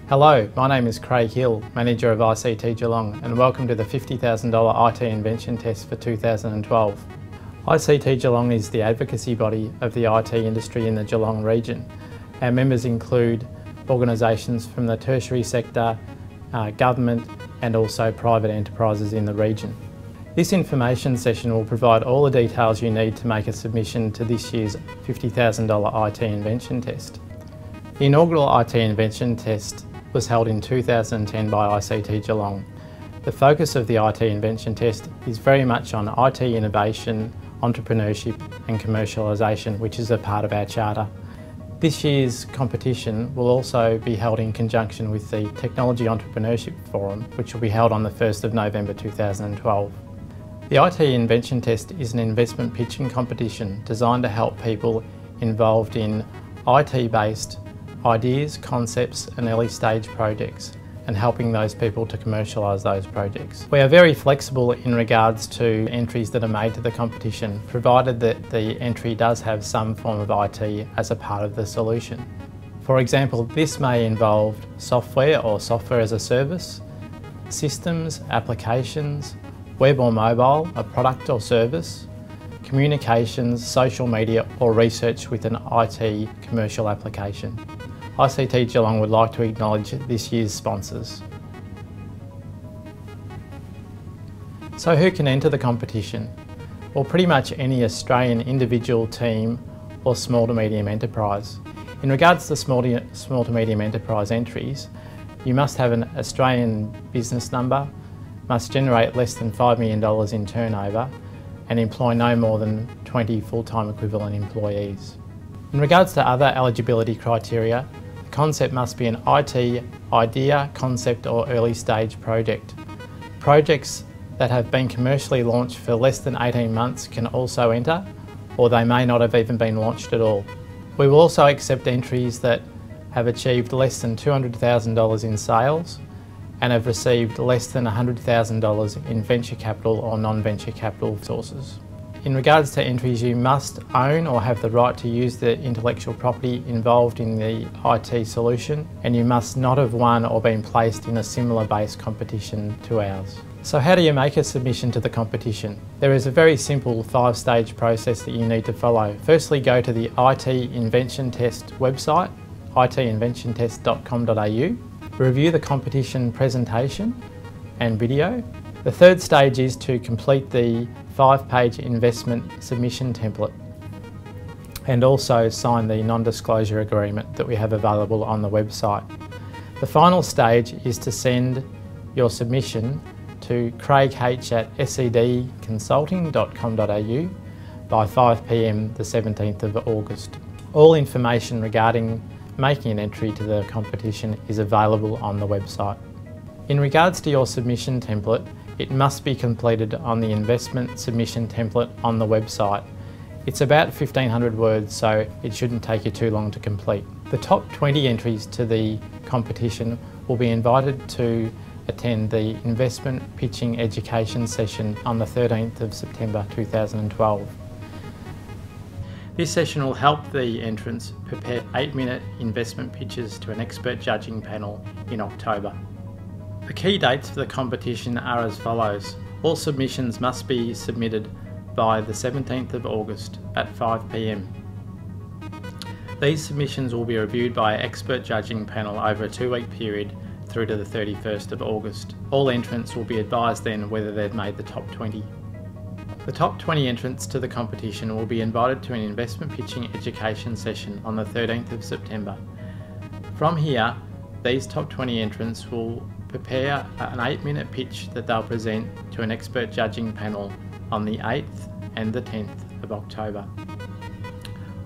Hello, my name is Craig Hill, Manager of ICT Geelong, and welcome to the $50,000 IT Invention Test for 2012. ICT Geelong is the advocacy body of the IT industry in the Geelong region. Our members include organisations from the tertiary sector, government and also private enterprises in the region. This information session will provide all the details you need to make a submission to this year's $50,000 IT Invention Test. The inaugural IT Invention Test was held in 2010 by ICT Geelong. The focus of the IT Invention Test is very much on IT innovation, entrepreneurship and commercialisation, which is a part of our charter. This year's competition will also be held in conjunction with the Technology Entrepreneurship Forum, which will be held on the 1st of November 2012. The IT Invention Test is an investment pitching competition designed to help people involved in IT-based ideas, concepts and early stage projects, and helping those people to commercialise those projects. We are very flexible in regards to entries that are made to the competition, provided that the entry does have some form of IT as a part of the solution. For example, this may involve software or software as a service, systems, applications, web or mobile, a product or service, communications, social media or research with an IT commercial application. ICT Geelong would like to acknowledge this year's sponsors. So who can enter the competition? Well, pretty much any Australian individual, team or small to medium enterprise. In regards to small to medium enterprise entries, you must have an Australian business number, must generate less than $5 million in turnover and employ no more than 20 full-time equivalent employees. In regards to other eligibility criteria, the concept must be an IT idea, concept or early stage project. Projects that have been commercially launched for less than 18 months can also enter, or they may not have even been launched at all. We will also accept entries that have achieved less than $200,000 in sales and have received less than $100,000 in venture capital or non-venture capital sources. In regards to entries, you must own or have the right to use the intellectual property involved in the IT solution, and you must not have won or been placed in a similar based competition to ours. So how do you make a submission to the competition? There is a very simple 5-stage process that you need to follow. Firstly, go to the IT Invention Test website, itinventiontest.com.au, review the competition presentation and video. The third stage is to complete the 5-page investment submission template and also sign the non-disclosure agreement that we have available on the website. The final stage is to send your submission to craighh@sedconsulting.com.au by 5 p.m. the 17th of August. All information regarding making an entry to the competition is available on the website. In regards to your submission template, it must be completed on the investment submission template on the website. It's about 1,500 words, so it shouldn't take you too long to complete. The top 20 entries to the competition will be invited to attend the investment pitching education session on the 13th of September 2012. This session will help the entrants prepare 8-minute investment pitches to an expert judging panel in October. The key dates for the competition are as follows. All submissions must be submitted by the 17th of August at 5 p.m. These submissions will be reviewed by an expert judging panel over a 2-week period through to the 31st of August. All entrants will be advised then whether they've made the top 20. The top 20 entrants to the competition will be invited to an investment pitching education session on the 13th of September. From here, these top 20 entrants will prepare an 8-minute pitch that they'll present to an expert judging panel on the 8th and the 10th of October.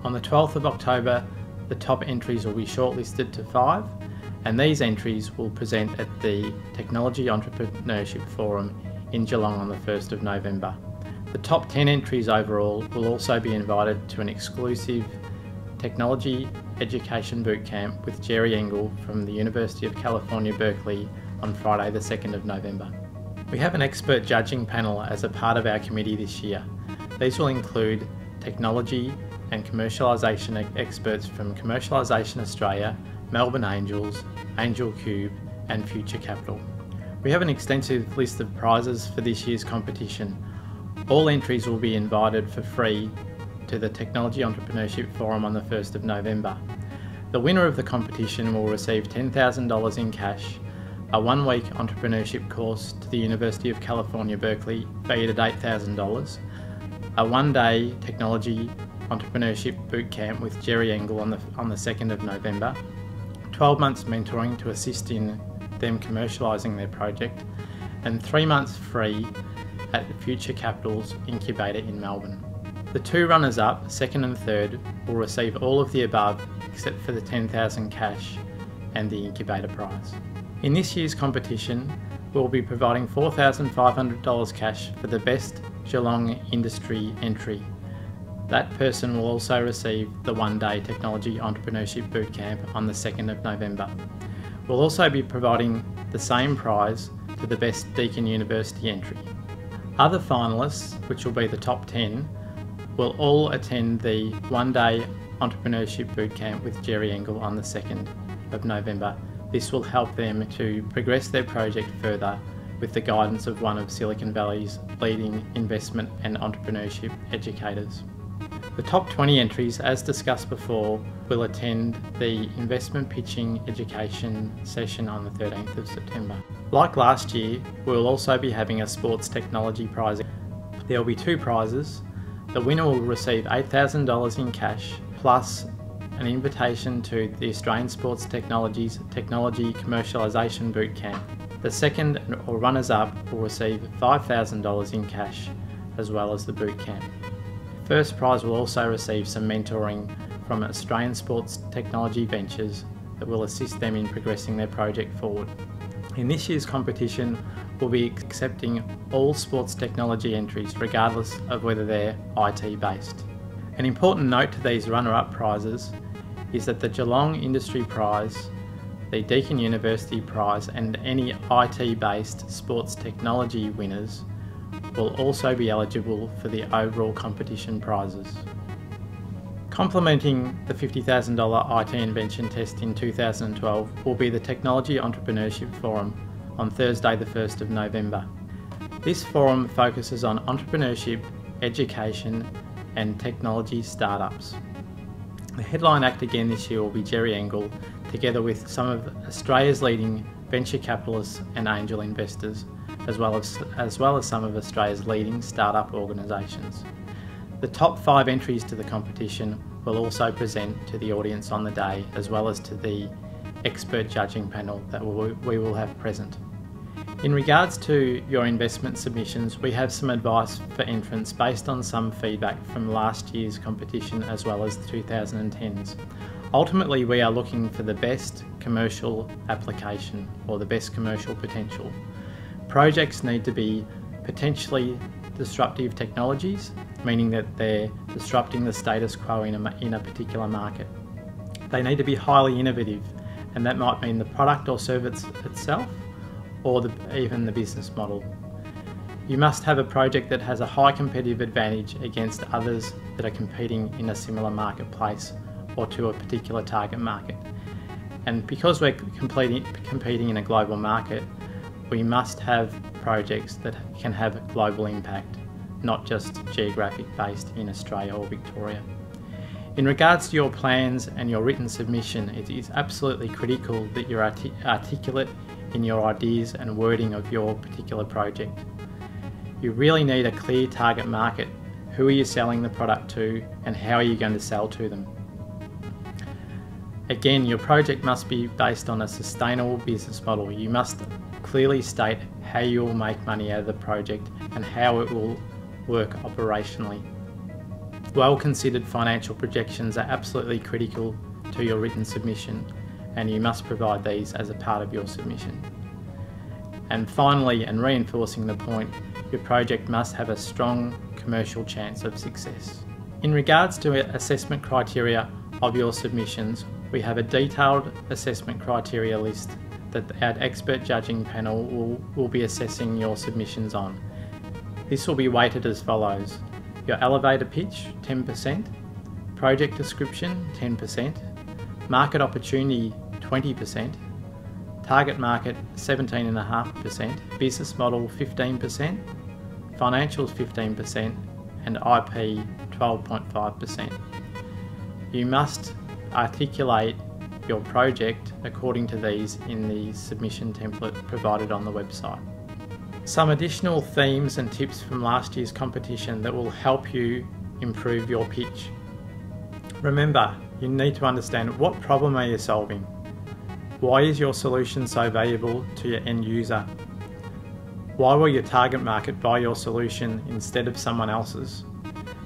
On the 12th of October, the top entries will be shortlisted to 5, and these entries will present at the Technology Entrepreneurship Forum in Geelong on the 1st of November. The top 10 entries overall will also be invited to an exclusive Technology Education Bootcamp with Jerry Engel from the University of California, Berkeley on Friday the 2nd of November. We have an expert judging panel as a part of our committee this year. These will include technology, and commercialisation experts from Commercialisation Australia, Melbourne Angels, Angel Cube and Future Capital. We have an extensive list of prizes for this year's competition. All entries will be invited for free to the Technology Entrepreneurship Forum on the 1st of November. The winner of the competition will receive $10,000 in cash, a one-week entrepreneurship course to the University of California, Berkeley, valued at $8,000, a one-day technology entrepreneurship boot camp with Jerry Engel on the 2nd of November, 12 months mentoring to assist in them commercialising their project, and 3 months free at Future Capital's incubator in Melbourne. The two runners-up, second and third, will receive all of the above except for the $10,000 cash and the incubator prize. In this year's competition, we'll be providing $4,500 cash for the best Geelong industry entry. That person will also receive the one-day Technology Entrepreneurship Bootcamp on the 2nd of November. We'll also be providing the same prize to the best Deakin University entry. Other finalists, which will be the top 10, will all attend the one-day Entrepreneurship Bootcamp with Jerry Engel on the 2nd of November. This will help them to progress their project further with the guidance of one of Silicon Valley's leading investment and entrepreneurship educators. The top 20 entries, as discussed before, will attend the investment pitching education session on the 13th of September. Like last year, we'll also be having a sports technology prize. There will be two prizes. The winner will receive $8,000 in cash plus an invitation to the Australian Sports Technologies Technology Commercialisation Bootcamp. The second or runners-up will receive $5,000 in cash as well as the bootcamp. First prize will also receive some mentoring from Australian Sports Technology Ventures that will assist them in progressing their project forward. In this year's competition, we'll be accepting all sports technology entries regardless of whether they're IT based. An important note to these runner-up prizes is that the Geelong Industry Prize, the Deakin University Prize and any IT-based sports technology winners will also be eligible for the overall competition prizes. Complementing the $50,000 IT Invention test in 2012 will be the Technology Entrepreneurship Forum on Thursday the 1st of November. This forum focuses on entrepreneurship, education and technology startups. The headline act again this year will be Jerry Engel, together with some of Australia's leading venture capitalists and angel investors, as well as some of Australia's leading startup organisations. The top 5 entries to the competition will also present to the audience on the day, as well as to the expert judging panel that we will have present. In regards to your investment submissions, we have some advice for entrants based on some feedback from last year's competition as well as the 2010s. Ultimately, we are looking for the best commercial application or the best commercial potential. Projects need to be potentially disruptive technologies, meaning that they're disrupting the status quo in a particular market. They need to be highly innovative, and that might mean the product or service itself, or even the business model. You must have a project that has a high competitive advantage against others that are competing in a similar marketplace or to a particular target market. And because we're competing in a global market, we must have projects that can have global impact, not just geographic based in Australia or Victoria. In regards to your plans and your written submission, it is absolutely critical that you're articulate in your ideas and wording of your particular project. You really need a clear target market. Who are you selling the product to and how are you going to sell to them? Again, your project must be based on a sustainable business model. You must clearly state how you will make money out of the project and how it will work operationally. Well-considered financial projections are absolutely critical to your written submission, and you must provide these as a part of your submission. And finally, and reinforcing the point, your project must have a strong commercial chance of success. In regards to assessment criteria of your submissions, we have a detailed assessment criteria list that our expert judging panel will be assessing your submissions on. This will be weighted as follows: your elevator pitch 10%, project description 10%, market opportunity 20%, target market 17.5%, business model 15%, financials 15%, and IP 12.5%. You must articulate your project according to these in the submission template provided on the website. Some additional themes and tips from last year's competition that will help you improve your pitch. Remember, you need to understand what problem are you solving? Why is your solution so valuable to your end user? Why will your target market buy your solution instead of someone else's?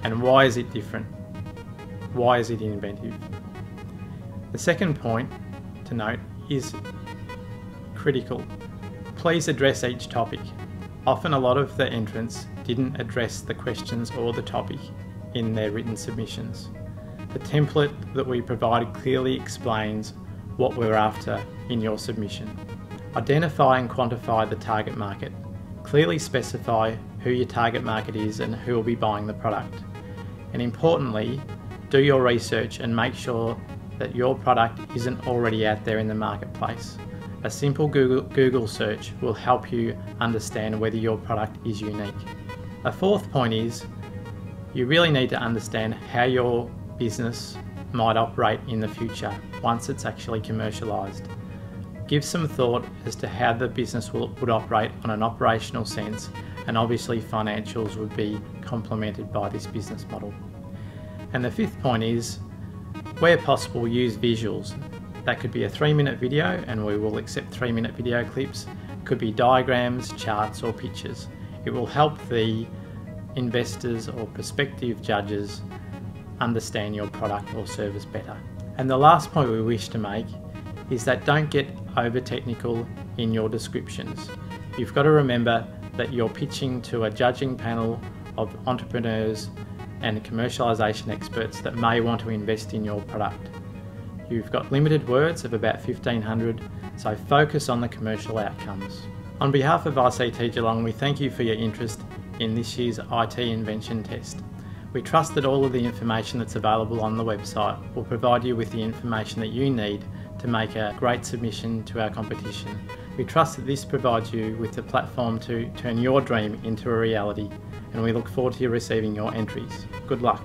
And why is it different? Why is it inventive? The second point to note is critical. Please address each topic. Often a lot of the entrants didn't address the questions or the topic in their written submissions. The template that we provided clearly explains what we're after in your submission. Identify and quantify the target market. Clearly specify who your target market is and who will be buying the product. And importantly, do your research and make sure that your product isn't already out there in the marketplace. A simple Google search will help you understand whether your product is unique. A fourth point is you really need to understand how your business might operate in the future once it's actually commercialised. Give some thought as to how the business would operate on an operational sense, and obviously financials would be complemented by this business model. And the fifth point is, where possible, use visuals. That could be a 3-minute video, and we will accept 3-minute video clips. It could be diagrams, charts or pictures. It will help the investors or prospective judges understand your product or service better. And the last point we wish to make is that don't get over technical in your descriptions. You've got to remember that you're pitching to a judging panel of entrepreneurs and commercialisation experts that may want to invest in your product. You've got limited words of about 1,500, so focus on the commercial outcomes. On behalf of ICT Geelong, we thank you for your interest in this year's IT Invention test. We trust that all of the information that's available on the website will provide you with the information that you need to make a great submission to our competition. We trust that this provides you with the platform to turn your dream into a reality, and we look forward to you receiving your entries. Good luck.